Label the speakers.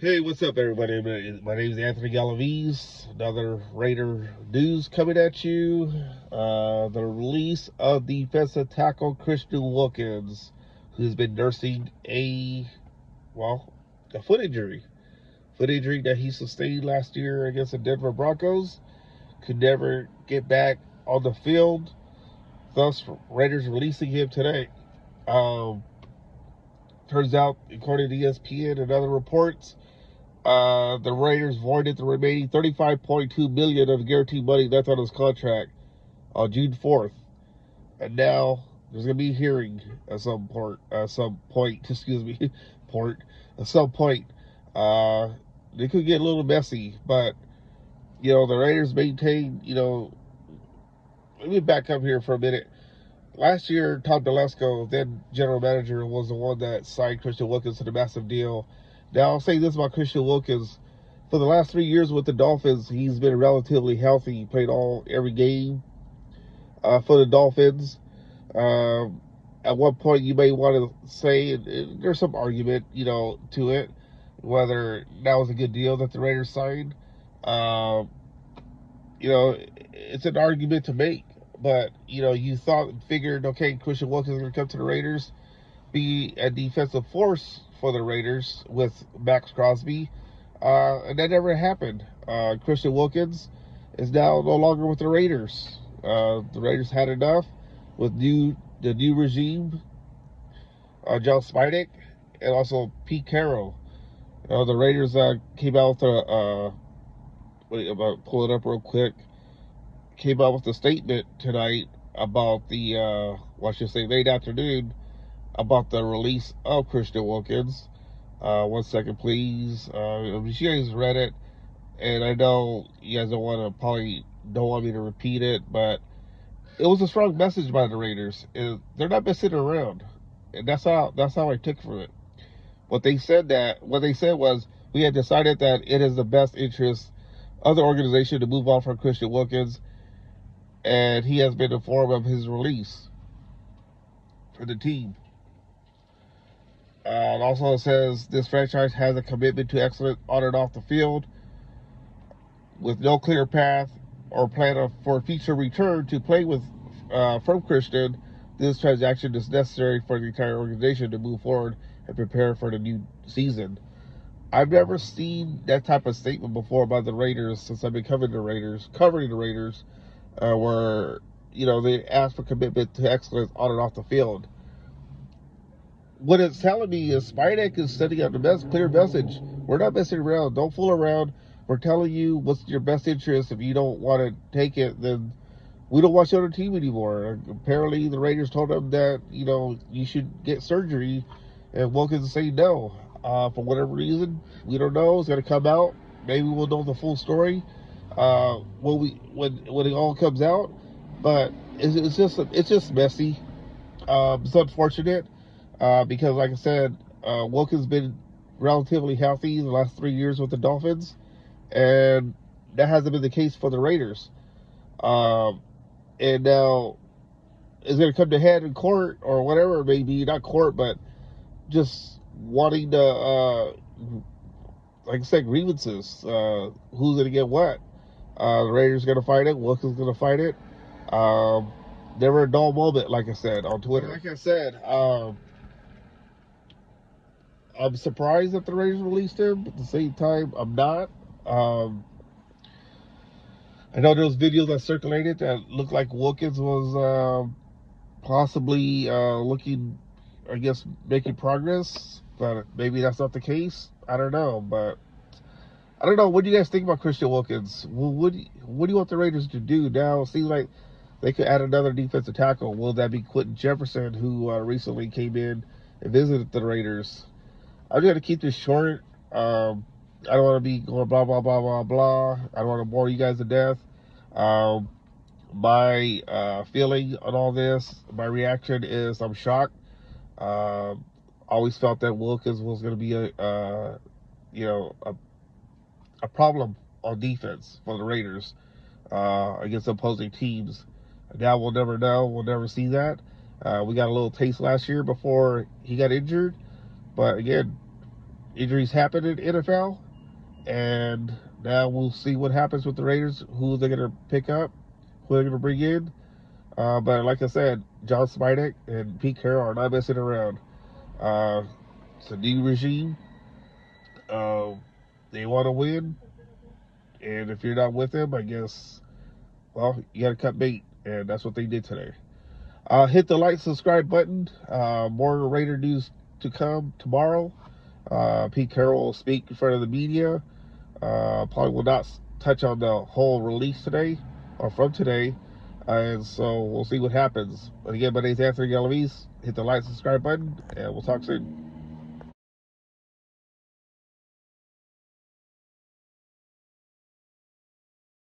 Speaker 1: Hey, what's up, everybody? My name is Anthony Galaviz. Another Raider news coming at you. The release of defensive tackle Christian Wilkins, who's been nursing a foot injury. Foot injury that he sustained last year against the Denver Broncos. Could never get back on the field. Thus, Raiders releasing him today. Turns out, according to ESPN and other reports, the Raiders voided the remaining $35.2 million of guaranteed money left on his contract on June 4th, and now there's gonna be a hearing at some point. Excuse me, port. At some point, it could get a little messy, but the Raiders maintain. Let me back up here for a minute. Last year, Tom Telesco, then general manager, was the one that signed Christian Wilkins to the massive deal. Now, I'll say this about Christian Wilkins. For the last 3 years with the Dolphins, he's been relatively healthy. He played every game for the Dolphins. At one point, you may want to say, and there's some argument, to it, whether that was a good deal that the Raiders signed. It's an argument to make. But, you figured, okay, Christian Wilkins is going to come to the Raiders, be a defensive force for the Raiders with Max Crosby. And that never happened. Christian Wilkins is now no longer with the Raiders. The Raiders had enough with the new regime, John Spidek, and also Pete Carroll. The Raiders came out with pull it up real quick. Came out with a statement tonight about late afternoon, about the release of Christian Wilkins. 1 second, please. You guys read it, and I know you guys don't want me to repeat it, but it was a strong message by the Raiders. They're not messing around, and that's how I took from it. What they said was, we had decided that it is the best interest of the organization to move on from Christian Wilkins, and he has been informed of his release for the team. It also says this franchise has a commitment to excellence on and off the field, with no clear path or plan for future return to play from Christian. This transaction is necessary for the entire organization to move forward and prepare for the new season. I've never seen that type of statement before by the Raiders since I've been covering the Raiders, where they ask for commitment to excellence on and off the field. What it's telling me is Spidek is sending out the best clear message. We're not messing around. Don't fool around. We're telling you what's your best interest. If you don't want to take it, then we don't want you on the team anymore. Apparently, the Raiders told him that you should get surgery, and Wilkins is saying no. For whatever reason, we don't know. It's going to come out. Maybe we'll know the full story when it all comes out. But it's just messy. It's unfortunate because, like I said, Wilkins been relatively healthy the last 3 years with the Dolphins, and that hasn't been the case for the Raiders. And now it's going to come to head in court or whatever it may be, not court, but just wanting to, like I said, grievances. Who's going to get what? The Raiders are going to fight it. Wilkins is going to fight it. Never a dull moment, like I said, on Twitter. Like I said, I'm surprised that the Raiders released him, but at the same time, I'm not. I know there was videos that circulated that looked like Wilkins was possibly looking, I guess, making progress, but maybe that's not the case. I don't know, but I don't know. What do you guys think about Christian Wilkins? What do you want the Raiders to do now? It seems like they could add another defensive tackle. Will that be Quentin Jefferson, who recently came in and visited the Raiders? I'm just going to keep this short. I don't want to be going blah, blah, blah, blah, blah. I don't want to bore you guys to death. My feeling on all this, my reaction is I'm shocked. Always felt that Wilkins was going to be a problem on defense for the Raiders against opposing teams. Now we'll never know. We'll never see that. We got a little taste last year before he got injured. But again, injuries happen in NFL, and now we'll see what happens with the Raiders, who they're going to pick up, who they're going to bring in. But like I said, John Smidek and Pete Carroll are not messing around. It's a new regime. They want to win, and if you're not with them, I guess, well, you got to cut bait, and that's what they did today. Hit the like, subscribe button. More Raider news to come tomorrow. Pete Carroll will speak in front of the media. Probably will not touch on the whole release today or from today. And so we'll see what happens. But again, my name is Anthony Galaviz. Hit the like, subscribe button, and we'll talk soon.